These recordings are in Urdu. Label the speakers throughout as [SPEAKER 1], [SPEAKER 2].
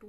[SPEAKER 1] 2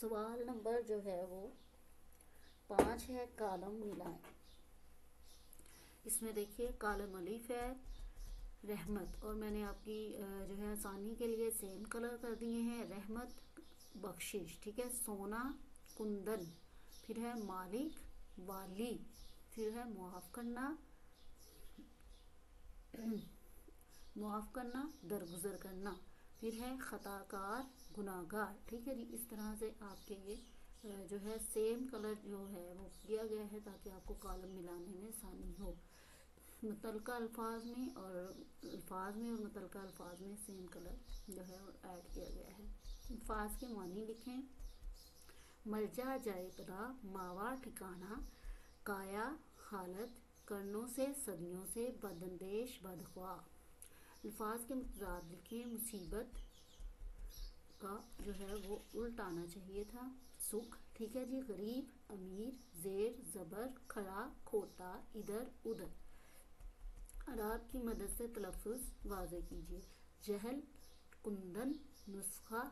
[SPEAKER 1] سوال نمبر جو ہے وہ 5 ہے، کالم ملائیں۔ اس میں دیکھیے کالم الف ہے رحمت، اور میں نے آپ کی جو ہے آسانی کے لیے سیم کلر کر دیے ہیں، رحمت بخشش، ٹھیک ہے، سونا کندن، پھر ہے مالک والی، پھر ہے معاف کرنا درگزر کرنا، پھر ہے خطا کار گناہگار، ٹھیک ہے جی۔ اس طرح سے آپ کے یہ جو ہے سیم کلر جو ہے وہ کیا گیا ہے تاکہ آپ کو کالم ملانے میں آسانی ہو۔ متعلقہ الفاظ میں اور متعلقہ الفاظ میں سیم کلر جو ہے وہ ایڈ کیا گیا ہے۔ الفاظ کے معنی لکھیں۔ ملجا جائے پناہ، ماوا ٹھکانہ، کایا حالت، کرنوں سے صدیوں سے، بداندیش بدخواہ۔ الفاظ کے متضاد لکھیں۔ مصیبت کا جو ہے وہ الٹ آنا چاہیے تھا، سکھ، ٹھیک ہے جی۔ غریب امیر، زیر زبر، کھڑا کھوٹا، ادھر ادھر۔ اعراب کی مدد سے تلفظ واضح کیجیے۔ جہل کندن، نسخہ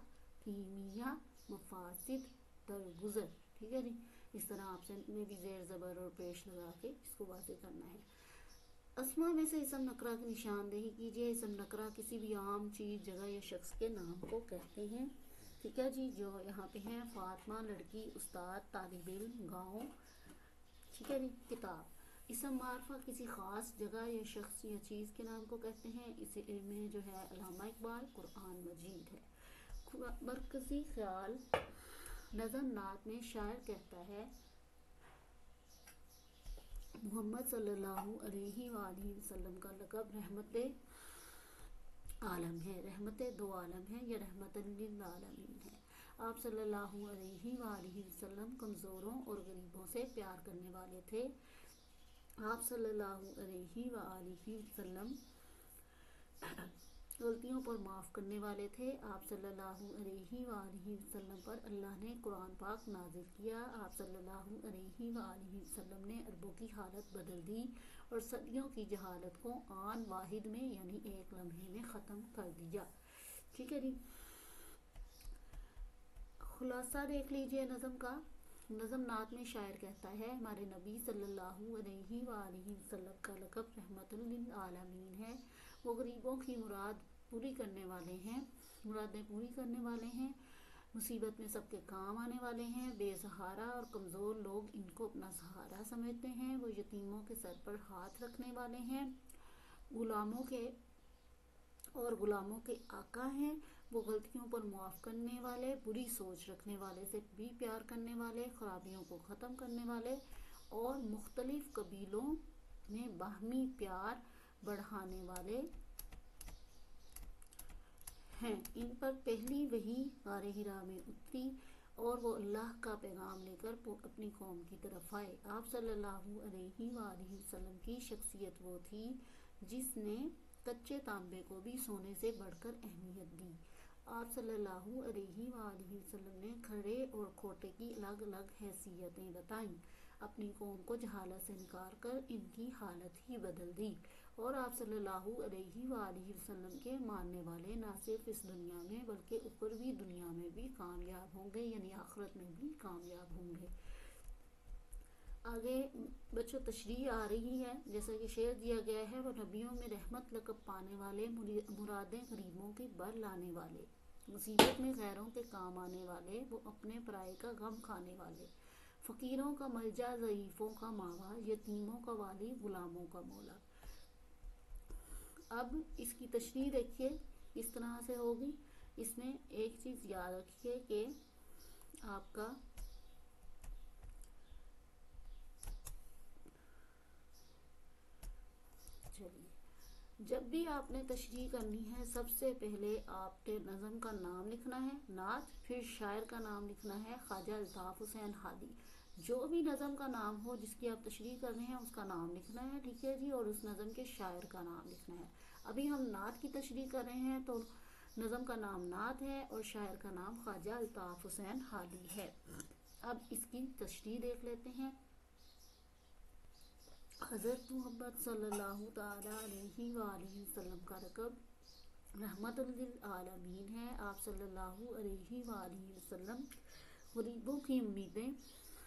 [SPEAKER 1] کیمیا، مفاسد درگزر، ٹھیک ہے جی۔ اس طرح آپ سے میں بھی زیر زبر اور پیش لگا کے اس کو واضح کرنا ہے۔ اسما میں سے اسم نکرہ کی نشاندہی کیجیے۔ اسم نکرہ کسی بھی عام چیز، جگہ یا شخص کے نام کو کہتے ہیں، ٹھیک ہے جی۔ جو یہاں پہ ہیں فاطمہ لڑکی، استاد، طالب علم، گاؤں، ٹھیک ہے جی، کتاب۔ اسم معرفہ کسی خاص جگہ یا شخص یا چیز کے نام کو کہتے ہیں، اسے میں جو ہے علامہ اقبال قرآن مجید ہے۔ مرکزی خیال نظم نعت میں شاعر کہتا ہے محمد صلی اللہ علیہ وآلہ وسلم کا لقب رحمت عالم ہے، رحمت دو عالم ہے یا رحمت للعالمین ہے۔ آپ صلی اللہ علیہ وآلہ وسلم کمزوروں اور غریبوں سے پیار کرنے والے تھے۔ آپ صلی اللہ علیہ وآلہ وسلم غلطیوں پر معاف کرنے والے تھے۔ آپ صلی اللہ علیہ وآلہ وسلم پر اللہ نے قرآن پاک نازل کیا۔ آپ صلی اللہ علیہ وآلہ وسلم نے عربوں کی حالت بدل دی اور صدیوں کی جہالت کو آن واحد میں یعنی ایک لمحے میں ختم کر دیا، ٹھیک ہے جی۔ خلاصہ دیکھ لیجئے نظم کا۔ نظم نعت میں شاعر کہتا ہے ہمارے نبی صلی اللہ علیہ وآلہ وسلم کا لقب رحمت للعالمین ہے، وہ غریبوں کی مرادیں پوری کرنے والے ہیں، مصیبت میں سب کے کام آنے والے ہیں، بے سہارا اور کمزور لوگ ان کو اپنا سہارا سمجھتے ہیں، وہ یتیموں کے سر پر ہاتھ رکھنے والے ہیں، غلاموں کے آقا ہیں، وہ غلطیوں پر معاف کرنے والے، بری سوچ رکھنے والے سے بھی پیار کرنے والے، خرابیوں کو ختم کرنے والے اور مختلف قبیلوں میں باہمی پیار بڑھانے والے ہیں۔ ان پر پہلی وحی غار حرا میں اتری اور وہ اللہ کا پیغام لے کر اپنی قوم کی طرف آئے۔ آپ صلی اللہ علیہ وآلہ وسلم کی شخصیت وہ تھی جس نے کچے تانبے کو بھی سونے سے بڑھ کر اہمیت دی۔ آپ صلی اللہ علیہ وآلہ وسلم نے کھڑے اور کھوٹے کی الگ الگ حیثیتیں بتائیں، اپنی قوم کو جہالت سے نکال کر ان کی حالت ہی بدل دی، اور آپ صلی اللہ علیہ وآلہ وسلم کے ماننے والے نہ صرف اس دنیا میں بلکہ اوپروی دنیا میں بھی کامیاب ہوں گے، یعنی آخرت میں بھی کامیاب ہوں گے۔ آگے بچوں تشریح آ رہی ہے، جیسا کہ شعر دیا گیا ہے، وہ نبیوں میں رحمت لقب پانے والے، مرادیں غریبوں کی بر لانے والے، مصیبت میں غیروں کے کام آنے والے، وہ اپنے پرائے کا غم کھانے والے، فقیروں کا ملجا، ضعیفوں کا ماوا، یتیموں کا والی، غلاموں کا مولا۔ اب اس کی تشریح دیکھیے اس طرح سے ہوگی۔ اس میں ایک چیز یاد رکھیے کہ آپ کا جب بھی آپ نے تشریح کرنی ہے سب سے پہلے آپ نے نظم کا نام لکھنا ہے، نعت، پھر شاعر کا نام لکھنا ہے خواجہ الطاف حسین ہادی۔ جو بھی نظم کا نام ہو جس کی آپ تشریح کر رہے ہیں اس کا نام لکھنا ہے، ٹھیک ہے جی، اور اس نظم کے شاعر کا نام لکھنا ہے۔ ابھی ہم نعت کی تشریح کر رہے ہیں تو نظم کا نام نعت ہے اور شاعر کا نام خواجہ الطاف حسین ہادی ہے۔ اب اس کی تشریح دیکھ لیتے ہیں۔ حضرت محمد صلی اللہ تعالیٰ علیہ وآلہ وسلم کا لقب رحمت للعالمین ہے۔ آپ صلی اللہ علیہ وآلہ وسلم غریبوں کی امیدیں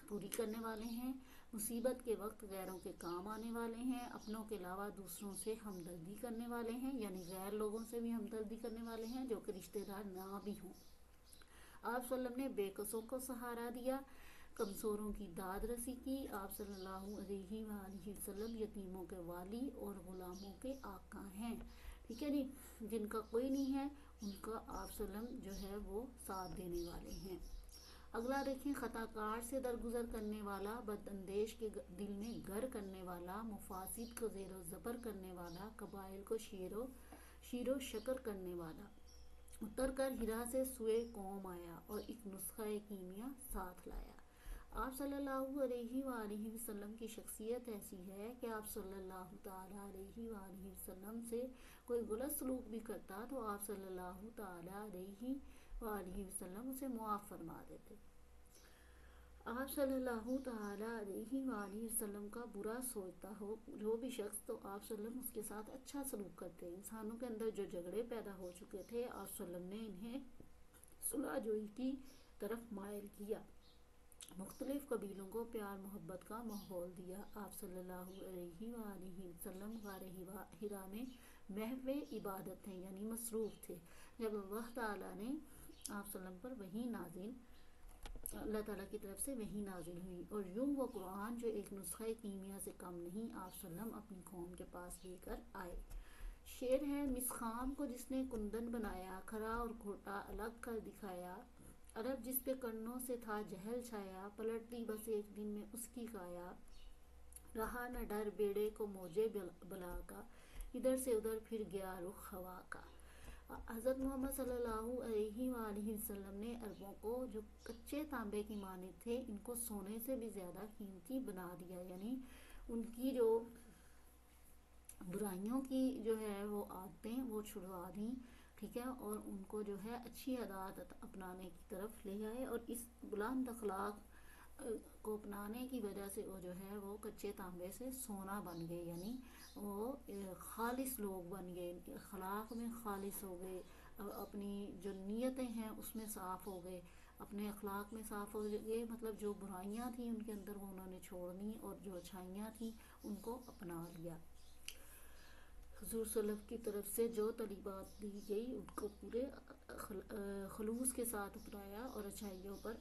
[SPEAKER 1] پوری کرنے والے ہیں، مصیبت کے وقت غیروں کے کام آنے والے ہیں، اپنوں کے علاوہ دوسروں سے ہمدردی کرنے والے ہیں، یعنی غیر لوگوں سے بھی ہمدردی کرنے والے ہیں جو کہ رشتہ دار نہ بھی ہوں۔ آپ صلی اللہ علیہ وسلم نے بے کسوں کو سہارا دیا، کمزوروں کی داد رسی کی۔ آپ صلی اللہ علیہ وآلہ وسلم یتیموں کے والی اور غلاموں کے آقا ہیں، ٹھیک ہے جی، جن کا کوئی نہیں ہے ان کا آپ صلی اللہ علیہ وسلم جو ہے وہ ساتھ دینے والے ہیں۔ اگلا دیکھیں، خطا کار سے درگزر کرنے والا، بد اندیش کے دل میں گر کرنے والا، مفاسد کو زیر و زبر کرنے والا، قبائل کو شیر و شکر کرنے والا، اتر کر ہرا سے سوئے قوم آیا اور ایک نسخہ کیمیا ساتھ لایا۔ آپ صلی اللہ علیہ وآلہ وسلم کی شخصیت ایسی ہے کہ آپ صلی اللہ تعالیٰ علیہ وآلہ وسلم سے کوئی غلط سلوک بھی کرتا تو آپ صلی اللہ تعالیٰ علیہ وآلہ وسلم اسے معاف فرما دیتے۔ آپ صلی اللہ تعالیٰ علیہ وآلہ وسلم کا برا سوچتا ہو جو بھی شخص تو آپ صلی اللہ علیہ وسلم اس کے ساتھ اچھا سلوک کرتے۔ انسانوں کے اندر جو جھگڑے پیدا ہو چکے تھے آپ صلی اللہ علیہ وسلم نے انہیں صلح جوئی کی طرف مائل کیا، مختلف قبیلوں کو پیار محبت کا ماحول دیا۔ آپ صلی اللہ علیہ وآلہ وسلم غار حرا میں محو عبادت تھے، یعنی مصروف تھے، جب اللہ تعالیٰ نے آپ صلی اللہ علیہ وسلم پر وحی نازل، اللہ تعالیٰ کی طرف سے وحی نازل ہوئی، اور یوں وہ قرآن جو ایک نسخہ کیمیا سے کم نہیں آپ صلی اللہ علیہ وسلم اپنی قوم کے پاس لے کر آئے۔ شعر ہے، مسخام کو جس نے کندن بنایا، کھرا اور کھوٹا الگ کر دکھایا، عرب جس پہ کرنوں سے تھا جہل چھایا، پلٹ دی بس ایک دن میں اس کی کایا، رہا نہ ڈر بیڑے کو موجے بلا کا، ادھر سے ادھر پھر گیا رخ ہوا کا۔ حضرت محمد صلی اللہ علیہ وآلہ وسلم نے عربوں کو جو کچے تانبے کی مانند تھے ان کو سونے سے بھی زیادہ قیمتی بنا دیا، یعنی ان کی جو برائیوں کی جو ہے وہ عادتیں وہ چھڑوا دیں، ٹھیک ہے، اور ان کو جو ہے اچھی عادات اپنانے کی طرف لے آئے، اور اس بلند اخلاق کو اپنانے کی وجہ سے وہ جو ہے وہ کچے تانبے سے سونا بن گئے، یعنی وہ خالص لوگ بن گئے، اخلاق میں خالص ہو گئے، اپنی جو نیتیں ہیں اس میں صاف ہو گئے، اپنے اخلاق میں صاف ہو گئے، مطلب جو برائیاں تھیں ان کے اندر وہ انہوں نے چھوڑ دیں اور جو اچھائیاں تھیں ان کو اپنا لیا۔ حضور صلی اللہ علیہ وسلم کی طرف سے جو طلیبات دی گئی ان کو پورے خلوص کے ساتھ اپنایا، اور اچھائیوں پر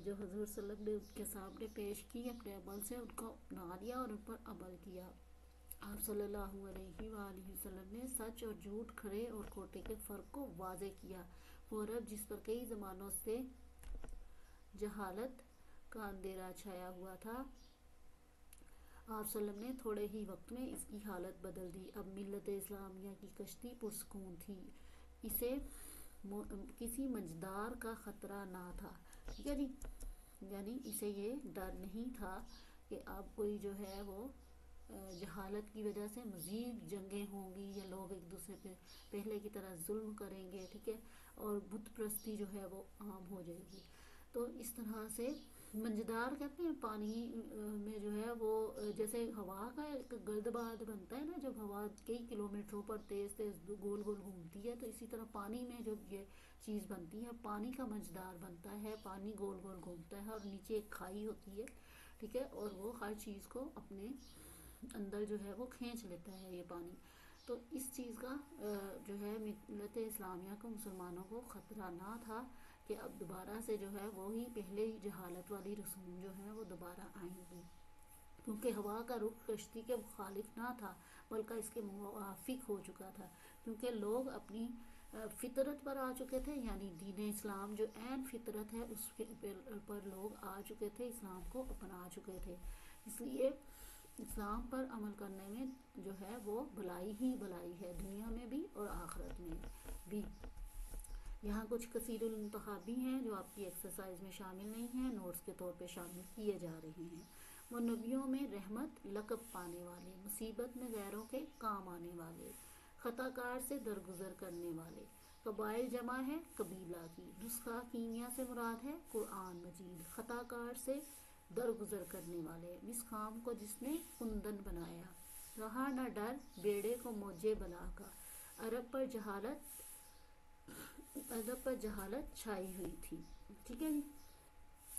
[SPEAKER 1] جو حضور صلی اللہ علیہ وسلم نے ان کے سامنے پیش کی اپنے عمل سے ان کو اپنا لیا اور ان پر عمل کیا۔ آپ صلی اللہ علیہ وآلہ وسلم نے سچ اور جھوٹ، کھرے اور کھوٹے کے فرق کو واضح کیا۔ وہ عرب جس پر کئی زمانوں سے جہالت کا اندھیرا چھایا ہوا تھا، آپ صلی اللہ علیہ وسلم نے تھوڑے ہی وقت میں اس کی حالت بدل دی۔ اب ملت اسلامیہ کی کشتی پرسکون تھی، اسے کسی مجدار کا خطرہ نہ تھا، ٹھیک ہے جی، یعنی اسے یہ ڈر نہیں تھا کہ اب کوئی جو ہے وہ جہالت کی وجہ سے مزید جنگیں ہوں گی یا لوگ ایک دوسرے پہ پہلے کی طرح ظلم کریں گے، ٹھیک ہے، اور بت پرستی جو ہے وہ عام ہو جائے گی۔ تو اس طرح سے منجدار کہتے ہیں پانی میں جو ہے وہ جیسے ہوا کا ایک گرد باد بنتا ہے نا، جب ہوا کئی کلومیٹروں پر تیز تیز گول گول گھومتی ہے، تو اسی طرح پانی میں جب یہ چیز بنتی ہے پانی کا منجدار بنتا ہے، پانی گول گول گھومتا ہے اور نیچے ایک کھائی ہوتی ہے، ٹھیک ہے، اور وہ ہر چیز کو اپنے اندر جو ہے وہ کھینچ لیتا ہے یہ پانی۔ تو اس چیز کا جو ہے ملت اسلامیہ کو، مسلمانوں کو خطرہ نہ تھا کہ اب دوبارہ سے جو ہے وہی پہلے ہی جہالت والی رسوم جو ہیں وہ دوبارہ آئیں گی، کیونکہ ہوا کا رخ کشتی کے مخالف نہ تھا بلکہ اس کے موافق ہو چکا تھا، کیونکہ لوگ اپنی فطرت پر آ چکے تھے، یعنی دین اسلام جو عین فطرت ہے اس پر لوگ آ چکے تھے، اسلام کو اپنا چکے تھے، اس لیے اسلام پر عمل کرنے میں جو ہے وہ بھلائی ہی بھلائی ہے، دنیا میں بھی اور آخرت میں بھی۔ یہاں کچھ کثیر الانتخاب بھی ہیں جو آپ کی ایکسرسائز میں شامل نہیں ہیں، نوٹس کے طور پہ شامل کیے جا رہے ہیں۔ وہ نبیوں میں رحمت لقب پانے والے، مصیبت میں غیروں کے کام آنے والے، خطا کار سے درگزر کرنے والے، قبائل جمع ہے قبیلہ کی، نسخہ کیمیا سے مراد ہے قرآن مجید، خطا کار سے درگزر کرنے والے، مسخام کو جس نے کندن بنایا، رہا نہ ڈر بیڑے کو موجے بلا کا، عرب پر جہالت چھائی ہوئی تھی، ٹھیک ہے جی۔